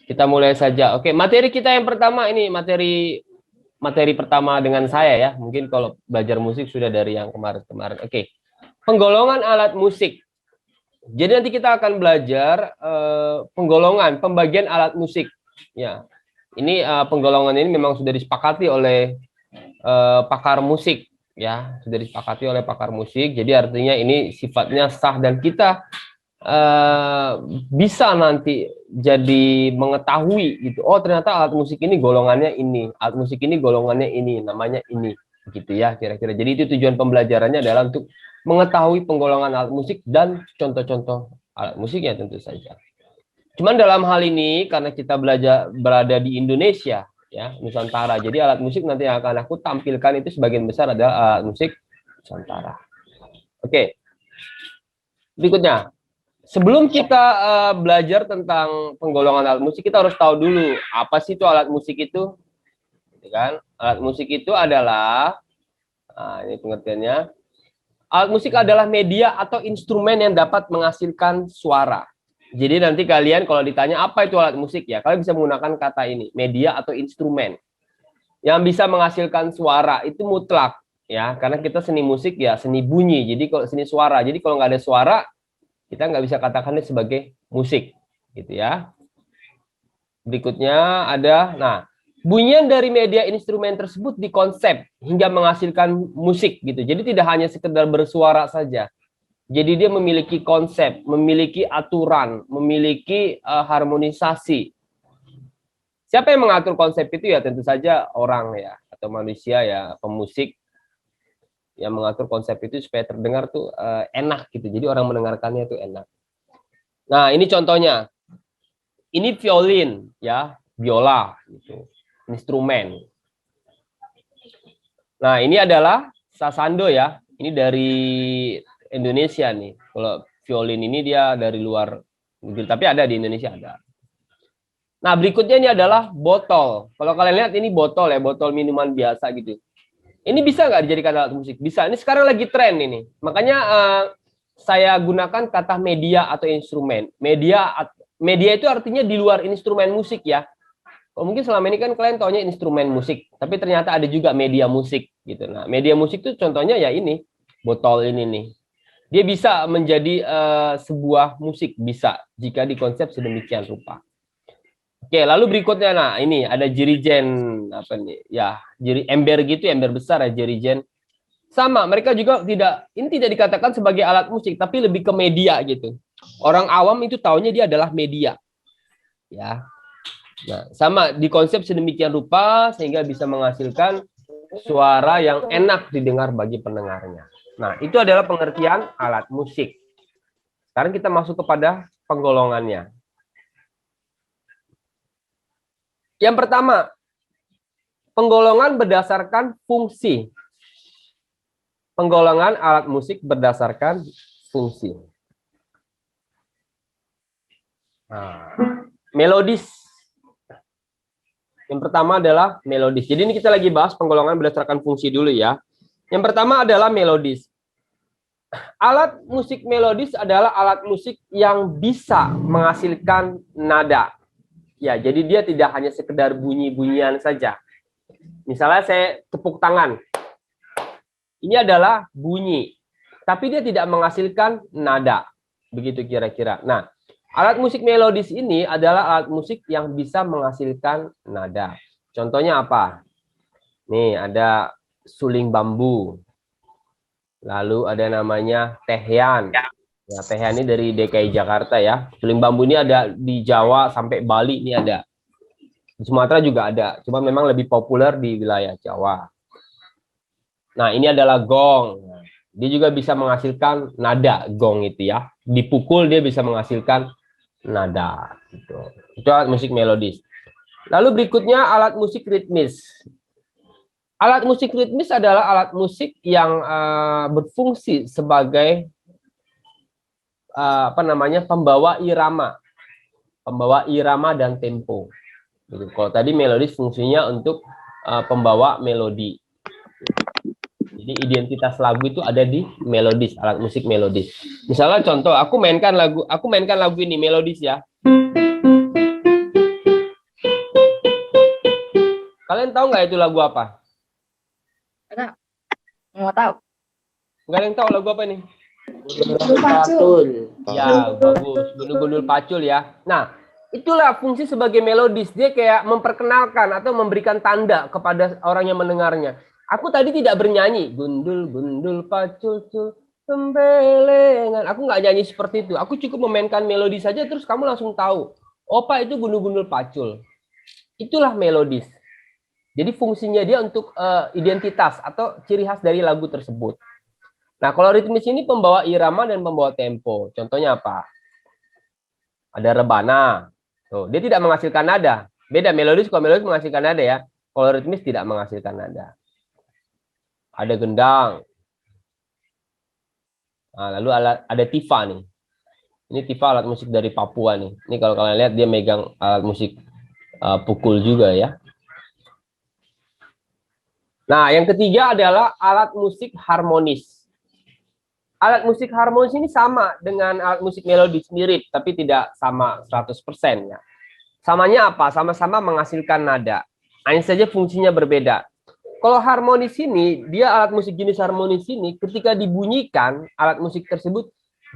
Kita mulai saja. Oke, materi kita yang pertama ini materi pertama dengan saya ya. Mungkin kalau belajar musik sudah dari yang kemarin-kemarin. Oke. Penggolongan alat musik. Jadi nanti kita akan belajar pembagian alat musik. Ya. Ini penggolongan ini memang sudah disepakati oleh pakar musik ya, sudah disepakati oleh pakar musik. Jadi artinya ini sifatnya sah dan kita bisa nanti jadi mengetahui gitu. Oh, ternyata alat musik ini golongannya ini, alat musik ini golongannya ini, namanya ini, gitu ya kira-kira. Jadi itu tujuan pembelajarannya adalah untuk mengetahui penggolongan alat musik dan contoh-contoh alat musiknya tentu saja. Cuman dalam hal ini karena kita berada di Indonesia ya, Nusantara. Jadi alat musik nanti yang akan aku tampilkan itu sebagian besar adalah alat musik Nusantara. Oke. Berikutnya. Sebelum kita belajar tentang penggolongan alat musik, kita harus tahu dulu apa sih itu alat musik itu, kan? Alat musik itu adalah, ini pengertiannya, alat musik adalah media atau instrumen yang dapat menghasilkan suara. Jadi nanti kalian kalau ditanya apa itu alat musik ya, kalian bisa menggunakan kata ini, media atau instrumen yang bisa menghasilkan suara itu mutlak ya, karena kita seni musik ya seni bunyi. Jadi kalau seni suara, jadi kalau nggak ada suara kita nggak bisa katakannya sebagai musik, gitu ya. Berikutnya ada, nah, bunyian dari media instrumen tersebut dikonsep hingga menghasilkan musik, gitu. Jadi tidak hanya sekedar bersuara saja. Jadi dia memiliki konsep, memiliki aturan, memiliki harmonisasi. Siapa yang mengatur konsep itu ya tentu saja orang ya, atau manusia ya, pemusik yang mengatur konsep itu supaya terdengar tuh enak gitu. Jadi orang mendengarkannya tuh enak. Nah, ini contohnya. Ini violin ya, biola gitu. Instrumen. Nah, ini adalah sasando ya. Ini dari Indonesia nih. Kalau violin ini dia dari luar negeri, tapi ada di Indonesia ada. Nah, berikutnya ini adalah botol. Kalau kalian lihat ini botol ya, botol minuman biasa gitu. Ini bisa nggak dijadikan alat musik? Bisa. Ini sekarang lagi tren ini. Makanya saya gunakan kata media atau instrumen. Media itu artinya di luar instrumen musik ya. Kalau mungkin selama ini kan kalian taunya instrumen musik, tapi ternyata ada juga media musik gitu. Nah, media musik itu contohnya ya ini, botol ini nih. Dia bisa menjadi sebuah musik, bisa jika dikonsep sedemikian rupa. Oke, lalu berikutnya, nah ini ada jerigen apa nih? Ya, ember gitu, ember besar ya jerigen. Sama, mereka juga ini tidak dikatakan sebagai alat musik, tapi lebih ke media gitu. Orang awam itu taunya dia adalah media, ya. Nah, sama dikonsep sedemikian rupa sehingga bisa menghasilkan suara yang enak didengar bagi pendengarnya. Nah, itu adalah pengertian alat musik. Sekarang kita masuk kepada penggolongannya. Yang pertama, penggolongan berdasarkan fungsi. Penggolongan alat musik berdasarkan fungsi. Nah, melodis. Yang pertama adalah melodis. Jadi ini kita lagi bahas penggolongan berdasarkan fungsi dulu ya. Yang pertama adalah melodis. Alat musik melodis adalah alat musik yang bisa menghasilkan nada. Ya, jadi dia tidak hanya sekedar bunyi-bunyian saja. Misalnya saya tepuk tangan. Ini adalah bunyi, tapi dia tidak menghasilkan nada. Begitu kira-kira. Nah, alat musik melodis ini adalah alat musik yang bisa menghasilkan nada. Contohnya apa? Nih, ada suling bambu. Lalu ada namanya tehian. Ya, tehian ini dari DKI Jakarta ya. Suling bambu ini ada di Jawa sampai Bali ini ada. Di Sumatera juga ada. Cuma memang lebih populer di wilayah Jawa. Nah, ini adalah gong. Dia juga bisa menghasilkan nada gong itu ya. Dipukul dia bisa menghasilkan nada. Gitu. Itu alat musik melodis. Lalu berikutnya alat musik ritmis. Alat musik ritmis adalah alat musik yang berfungsi sebagai pembawa irama dan tempo. Gitu. Kalau tadi melodis fungsinya untuk pembawa melodi. Jadi identitas lagu itu ada di melodis, alat musik melodis. Misalnya contoh, aku mainkan lagu ini melodis ya. Kalian tahu nggak itu lagu apa? Enggak, nggak tahu. Nggak ada yang tahu lagu apa nih? Gundul Pacul. Ya, bagus. Gundul-gundul pacul ya. Nah, itulah fungsi sebagai melodis. Dia kayak memperkenalkan atau memberikan tanda kepada orang yang mendengarnya. Aku tadi tidak bernyanyi. Gundul-gundul pacul, cul, tembelengan. Aku nggak nyanyi seperti itu. Aku cukup memainkan melodi saja, terus kamu langsung tahu. Oh, Pak, itu gundul-gundul pacul. Itulah melodis. Jadi fungsinya dia untuk identitas atau ciri khas dari lagu tersebut. Nah, kalau ritmis ini pembawa irama dan pembawa tempo. Contohnya apa? Ada rebana. Tuh, dia tidak menghasilkan nada. Beda melodis, kalau melodis menghasilkan nada ya. Kalau ritmis tidak menghasilkan nada. Ada gendang. Nah, lalu ada tifa nih. Ini tifa alat musik dari Papua nih. Ini kalau kalian lihat dia megang alat musik pukul juga ya. Nah, yang ketiga adalah alat musik harmonis. Alat musik harmonis ini sama dengan alat musik melodis, mirip, tapi tidak sama 100% ya. Samanya apa? Sama-sama menghasilkan nada. Hanya saja fungsinya berbeda. Kalau harmonis ini, dia alat musik jenis harmonis ini, ketika dibunyikan, alat musik tersebut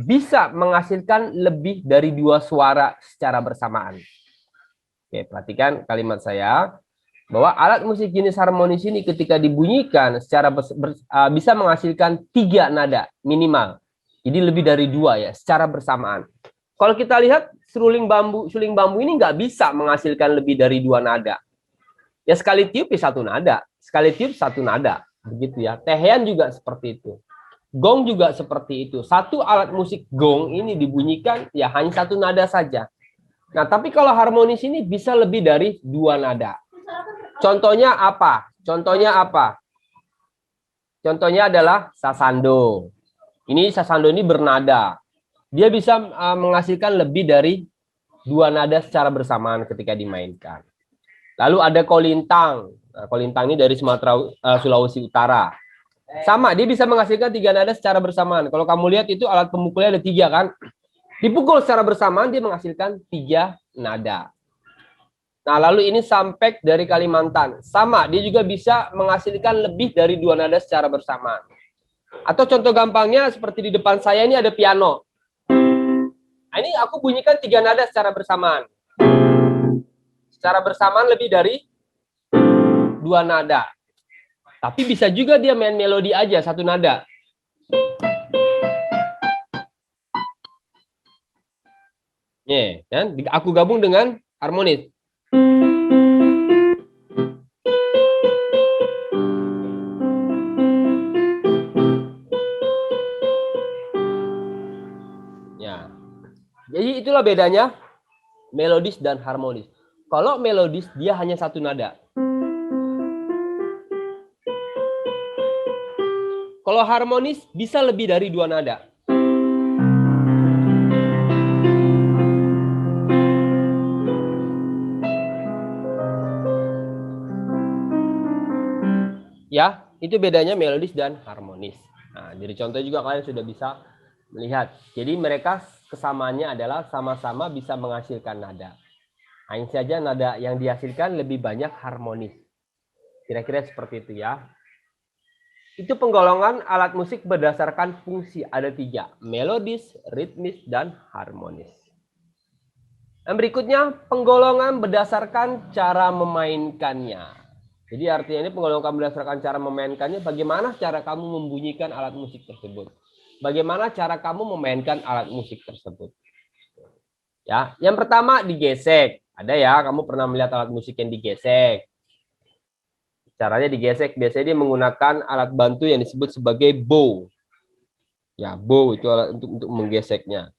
bisa menghasilkan lebih dari 2 suara secara bersamaan. Oke, perhatikan kalimat saya. Bahwa alat musik jenis harmonis ini ketika dibunyikan secara bisa menghasilkan 3 nada minimal. Jadi lebih dari 2 ya, secara bersamaan. Kalau kita lihat suling bambu ini nggak bisa menghasilkan lebih dari 2 nada. Ya sekali tiup ya 1 nada, sekali tiup 1 nada, begitu ya. Tehean juga seperti itu. Gong juga seperti itu. Satu alat musik gong ini dibunyikan ya hanya 1 nada saja. Nah, tapi kalau harmonis ini bisa lebih dari 2 nada. Contohnya apa? Contohnya apa? Contohnya adalah sasando. Ini sasando ini bernada. Dia bisa menghasilkan lebih dari 2 nada secara bersamaan ketika dimainkan. Lalu ada kolintang. Nah, kolintang ini dari Sumatera Sulawesi Utara. Sama, dia bisa menghasilkan 3 nada secara bersamaan. Kalau kamu lihat itu alat pemukulnya ada 3 kan? Dipukul secara bersamaan dia menghasilkan 3 nada. Nah, lalu ini sampek dari Kalimantan. Sama, dia juga bisa menghasilkan lebih dari 2 nada secara bersamaan. Atau contoh gampangnya seperti di depan saya ini ada piano. Nah, ini aku bunyikan 3 nada secara bersamaan. Secara bersamaan lebih dari 2 nada. Tapi bisa juga dia main melodi aja 1 nada. Nih, kan? Aku gabung dengan harmonis. Ya. Jadi itulah bedanya melodis dan harmonis. Kalau melodis dia hanya 1 nada. Kalau harmonis bisa lebih dari 2 nada. Ya, itu bedanya melodis dan harmonis. Nah, dari contoh juga kalian sudah bisa melihat. Jadi mereka kesamaannya adalah sama-sama bisa menghasilkan nada. Hanya saja nada yang dihasilkan lebih banyak harmonis. Kira-kira seperti itu ya. Itu penggolongan alat musik berdasarkan fungsi. Ada 3, melodis, ritmis, dan harmonis. Dan berikutnya penggolongan berdasarkan cara memainkannya. Jadi artinya ini penggolongan berdasarkan cara memainkannya, bagaimana cara kamu membunyikan alat musik tersebut. Bagaimana cara kamu memainkan alat musik tersebut. Ya, yang pertama digesek. Ada ya, kamu pernah melihat alat musik yang digesek. Caranya digesek, biasanya dia menggunakan alat bantu yang disebut sebagai bow. Ya, bow itu alat untuk menggeseknya.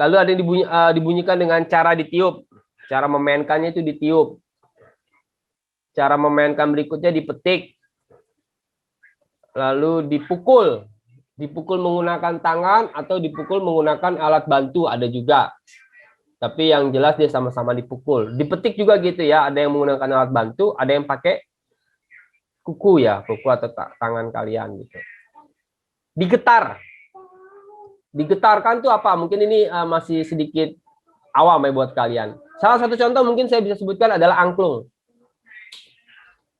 Lalu ada yang dibunyikan dengan cara ditiup. Cara memainkannya itu ditiup. Cara memainkan berikutnya dipetik. Lalu dipukul. Dipukul menggunakan tangan atau dipukul menggunakan alat bantu, ada juga. Tapi yang jelas dia sama-sama dipukul. Dipetik juga gitu ya, ada yang menggunakan alat bantu, ada yang pakai kuku ya, kuku atau tangan kalian gitu. Digetar. Digetarkan tuh apa? Mungkin ini masih sedikit awam ya buat kalian. Salah satu contoh mungkin saya bisa sebutkan adalah angklung.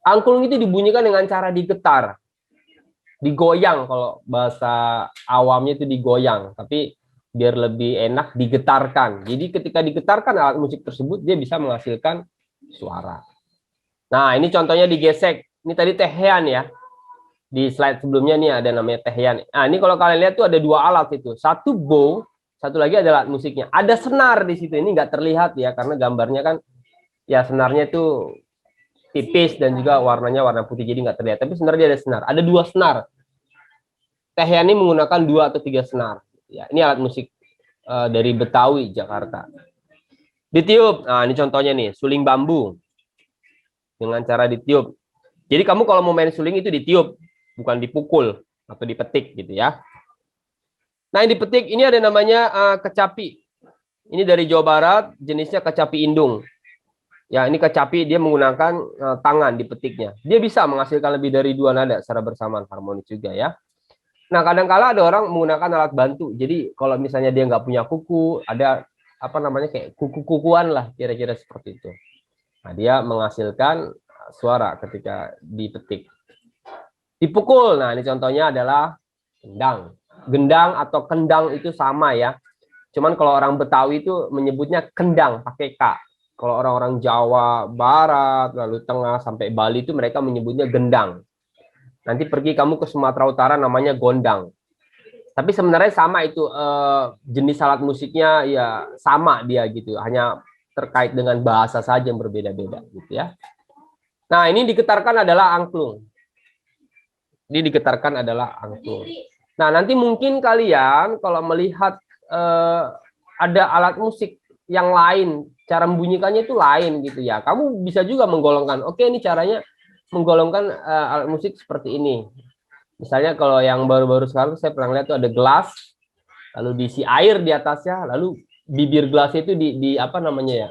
Angklung itu dibunyikan dengan cara digetar, digoyang, kalau bahasa awamnya itu digoyang, tapi biar lebih enak digetarkan. Jadi ketika digetarkan alat musik tersebut, dia bisa menghasilkan suara. Nah, ini contohnya digesek. Ini tadi tehean ya. Di slide sebelumnya nih ada namanya tehean. Nah, ini kalau kalian lihat tuh ada dua alat itu. Satu bow, satu lagi adalah alat musiknya. Ada senar di situ. Ini nggak terlihat ya, karena gambarnya kan ya senarnya itu tipis dan juga warnanya warna putih, jadi nggak terlihat. Tapi sebenarnya ada senar. Ada dua senar. Tehean ini menggunakan 2 atau 3 senar. Ya, ini alat musik dari Betawi, Jakarta. Ditiup. Nah, ini contohnya nih, suling bambu. Dengan cara ditiup. Jadi kamu kalau mau main suling itu ditiup, bukan dipukul atau dipetik gitu ya. Nah, yang dipetik ini ada namanya kecapi. Ini dari Jawa Barat, jenisnya kecapi indung. Ya, ini kecapi dia menggunakan tangan dipetiknya. Dia bisa menghasilkan lebih dari 2 nada secara bersamaan, harmonis juga ya. Nah, kadang-kala ada orang menggunakan alat bantu. Jadi kalau misalnya dia nggak punya kuku, ada apa namanya kayak kuku-kukuan lah, kira-kira seperti itu. Nah, dia menghasilkan suara ketika dipetik. Dipukul. Nah, ini contohnya adalah gendang. Gendang atau kendang itu sama ya. Cuman kalau orang Betawi itu menyebutnya kendang pakai K. Kalau orang-orang Jawa Barat, lalu Tengah sampai Bali itu mereka menyebutnya gendang. Nanti pergi kamu ke Sumatera Utara namanya gondang. Tapi sebenarnya sama itu jenis alat musiknya ya sama dia gitu. Hanya terkait dengan bahasa saja yang berbeda-beda gitu ya. Nah, ini digetarkan adalah angklung. Ini digetarkan adalah angklung. Nah, nanti mungkin kalian kalau melihat ada alat musik yang lain, cara membunyikannya itu lain gitu ya. Kamu bisa juga menggolongkan, oke ini caranya menggolongkan alat musik seperti ini. Misalnya kalau yang baru-baru sekarang saya pernah lihat tuh ada gelas, lalu diisi air di atasnya, lalu bibir gelas itu di apa namanya ya,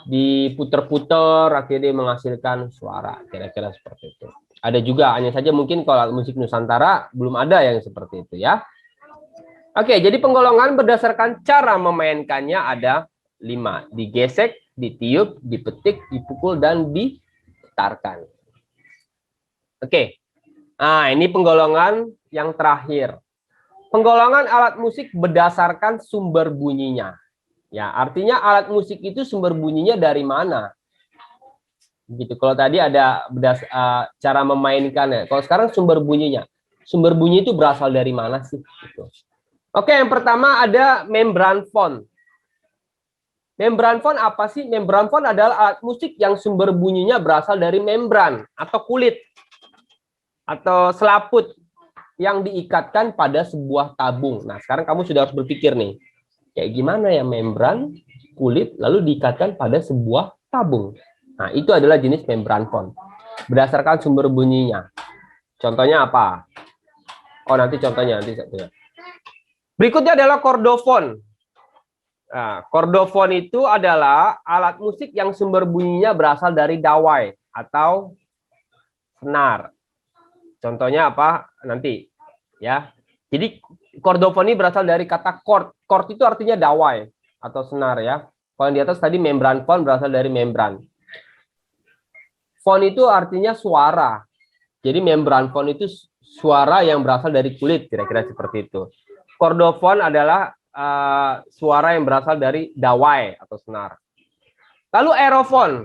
diputer-puter, akhirnya menghasilkan suara, kira-kira seperti itu. Ada juga, hanya saja mungkin kalau musik Nusantara belum ada yang seperti itu ya. Oke, jadi penggolongan berdasarkan cara memainkannya ada 5. Digesek, ditiup, dipetik, dipukul, dan digetarkan. Oke, nah ini penggolongan yang terakhir. Penggolongan alat musik berdasarkan sumber bunyinya. Ya, artinya alat musik itu sumber bunyinya dari mana? Gitu. Kalau tadi ada cara memainkannya. Kalau sekarang sumber bunyinya. Sumber bunyi itu berasal dari mana sih? Gitu. Oke, yang pertama ada membrane-phone. Membrane-phone apa sih? Membrane-phone adalah alat musik yang sumber bunyinya berasal dari membran atau kulit atau selaput yang diikatkan pada sebuah tabung. Nah, sekarang kamu sudah harus berpikir nih, kayak gimana ya membran, kulit, lalu diikatkan pada sebuah tabung. Nah, itu adalah jenis membrane-phone. Berdasarkan sumber bunyinya. Contohnya apa? Oh, nanti contohnya. Berikutnya adalah chordophone. Nah, chordophone itu adalah alat musik yang sumber bunyinya berasal dari dawai atau senar. Contohnya apa? Nanti ya. Jadi chordophone ini berasal dari kata chord. Chord itu artinya dawai atau senar ya. Kalau di atas tadi membrane phone berasal dari membran. Phone itu artinya suara. Jadi membrane phone itu suara yang berasal dari kulit, kira-kira seperti itu. Chordophone adalah suara yang berasal dari dawai atau senar. Lalu aerophone.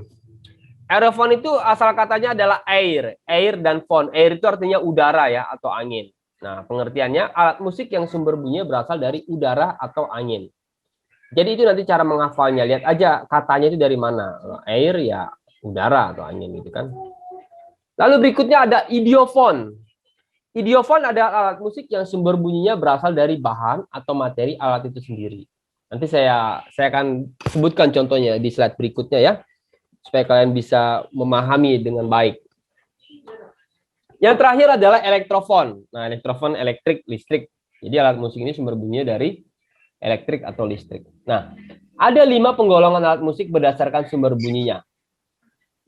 Aerophone itu asal katanya adalah air. Air dan phone. Air itu artinya udara ya atau angin. Nah, pengertiannya alat musik yang sumber bunyinya berasal dari udara atau angin. Jadi itu nanti cara menghafalnya. Lihat aja katanya itu dari mana. Air ya udara atau angin gitu kan. Lalu berikutnya ada idiophone. Idiophone adalah alat musik yang sumber bunyinya berasal dari bahan atau materi alat itu sendiri. Nanti saya akan sebutkan contohnya di slide berikutnya ya, supaya kalian bisa memahami dengan baik. Yang terakhir adalah elektrophone. Nah, elektrophone elektrik, listrik. Jadi alat musik ini sumber bunyinya dari elektrik atau listrik. Nah, ada 5 penggolongan alat musik berdasarkan sumber bunyinya.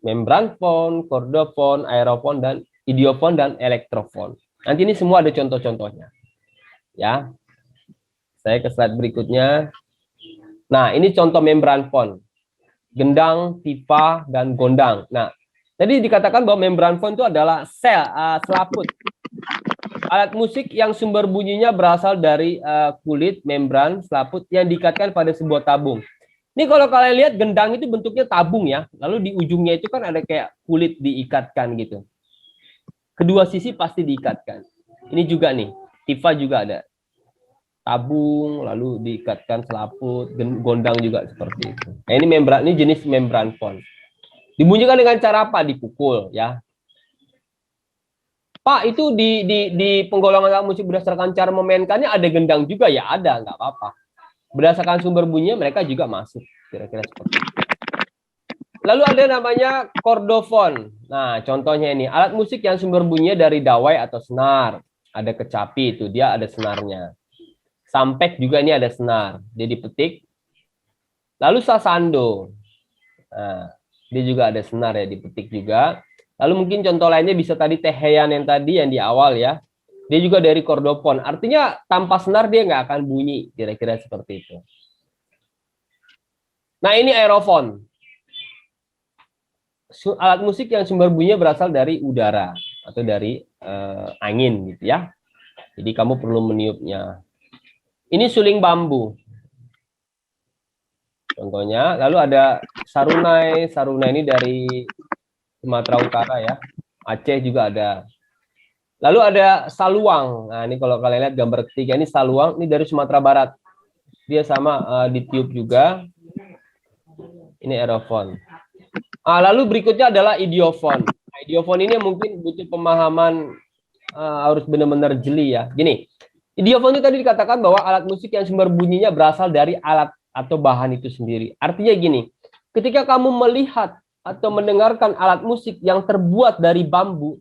Membrane phone, chordophone, aerophone, dan idiophone, dan elektrophone. Nanti ini semua ada contoh-contohnya. Ya. Saya ke slide berikutnya. Nah, ini contoh membrane phone. Gendang, pipa, dan gondang. Nah, Jadi dikatakan bahwa membrane itu adalah sel selaput. Alat musik yang sumber bunyinya berasal dari kulit membran selaput yang diikatkan pada sebuah tabung. Ini kalau kalian lihat gendang itu bentuknya tabung ya. Lalu di ujungnya itu kan ada kayak kulit diikatkan gitu. Kedua sisi pasti diikatkan. Ini juga nih, tifa juga ada. Tabung lalu diikatkan selaput, gondang juga seperti itu. Nah, ini membran, ini jenis membran phone. Dibunyikan dengan cara apa? Dipukul ya. Pak, itu di penggolongan alat musik berdasarkan cara memainkannya ada gendang juga ya? Ada, nggak apa-apa. Berdasarkan sumber bunyinya mereka juga masuk. Kira-kira seperti itu. Lalu ada namanya kordofon. Nah, contohnya ini. Alat musik yang sumber bunyinya dari dawai atau senar. Ada kecapi, itu dia ada senarnya. Sampek juga ini ada senar. Dia dipetik. Lalu sasando. Nah, dia juga ada senar ya, dipetik juga. Lalu mungkin contoh lainnya bisa tadi teheyan yang tadi yang di awal ya. Dia juga dari kordofon. Artinya tanpa senar dia nggak akan bunyi. Kira-kira seperti itu. Nah ini aerofon. Alat musik yang sumber bunyinya berasal dari udara. Atau dari angin gitu ya. Jadi kamu perlu meniupnya. Ini suling bambu. Contohnya. Lalu ada sarunai. Sarunai ini dari Sumatera Utara ya. Aceh juga ada. Lalu ada saluang. Nah, ini kalau kalian lihat gambar ketiga ini saluang, ini dari Sumatera Barat. Dia sama ditiup juga. Ini aerofon. Lalu berikutnya adalah idiofon. Nah, idiofon ini mungkin butuh pemahaman harus benar-benar jeli ya. Gini, idiofon itu tadi dikatakan bahwa alat musik yang sumber bunyinya berasal dari alat atau bahan itu sendiri. Artinya gini, ketika kamu melihat atau mendengarkan alat musik yang terbuat dari bambu,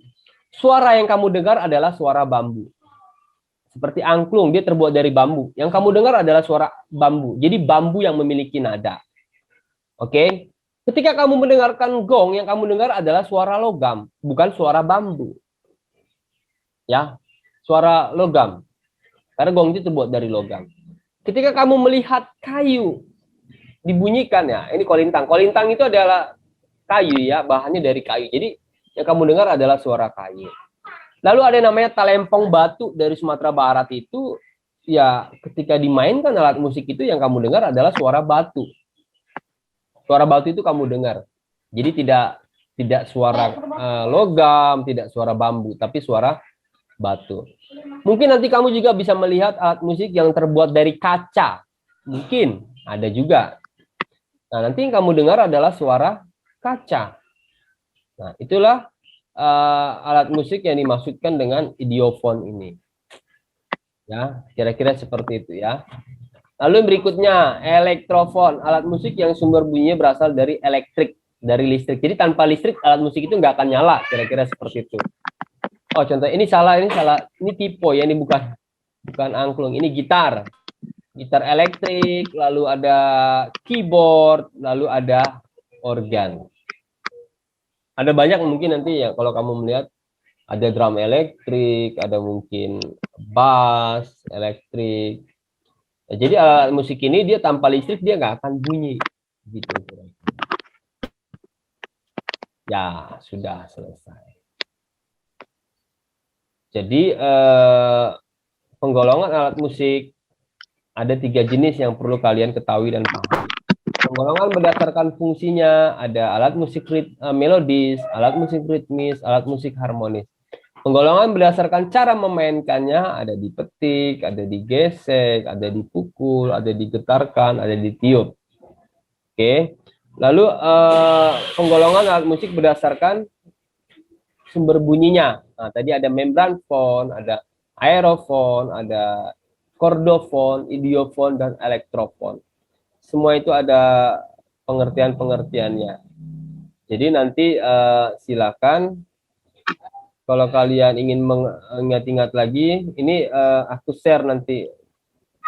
suara yang kamu dengar adalah suara bambu. Seperti angklung, dia terbuat dari bambu. Yang kamu dengar adalah suara bambu. Jadi bambu yang memiliki nada. Oke? Ketika kamu mendengarkan gong, yang kamu dengar adalah suara logam, bukan suara bambu. Ya, suara logam. Karena gong itu terbuat dari logam. Ketika kamu melihat kayu dibunyikan ya, ini kolintang. Kolintang itu adalah kayu ya, bahannya dari kayu. Jadi yang kamu dengar adalah suara kayu. Lalu ada namanya talempong batu dari Sumatera Barat itu ya ketika dimainkan alat musik itu yang kamu dengar adalah suara batu. Suara batu itu kamu dengar. Jadi tidak suara logam, tidak suara bambu, tapi suara batu. Mungkin nanti kamu juga bisa melihat alat musik yang terbuat dari kaca. Mungkin ada juga. Nah, nanti yang kamu dengar adalah suara kaca. Nah, itulah alat musik yang dimaksudkan dengan idiofon ini. Ya, kira-kira seperti itu ya. Lalu yang berikutnya, elektrofon, alat musik yang sumber bunyinya berasal dari elektrik, dari listrik. Jadi tanpa listrik alat musik itu nggak akan nyala, kira-kira seperti itu. Oh, contoh ini salah, ini tipe ya, ini bukan angklung, ini gitar. Gitar elektrik, lalu ada keyboard, lalu ada organ. Ada banyak mungkin nanti ya kalau kamu melihat ada drum elektrik, ada mungkin bass elektrik. Ya, jadi alat musik ini dia tanpa listrik dia nggak akan bunyi gitu. Ya sudah selesai. Jadi penggolongan alat musik ada 3 jenis yang perlu kalian ketahui dan pahami. Penggolongan berdasarkan fungsinya ada alat musik melodis, alat musik ritmis, alat musik harmonis. Penggolongan berdasarkan cara memainkannya ada dipetik, ada digesek, ada dipukul, ada digetarkan, ada ditiup. Oke. Lalu penggolongan alat musik berdasarkan sumber bunyinya. Nah, tadi ada membran phone, ada aerofon, ada kordofon, idiofon, dan elektrofon. Semua itu ada pengertian-pengertiannya. Jadi nanti silakan kalau kalian ingin mengingat-ingat lagi, ini aku share nanti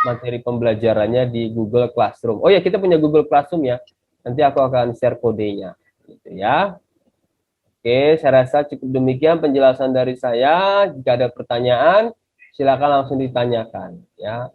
materi pembelajarannya di Google Classroom. Oh ya, kita punya Google Classroom ya. Nanti aku akan share kodenya, gitu ya. Oke, saya rasa cukup demikian penjelasan dari saya. Jika ada pertanyaan, silakan langsung ditanyakan, ya.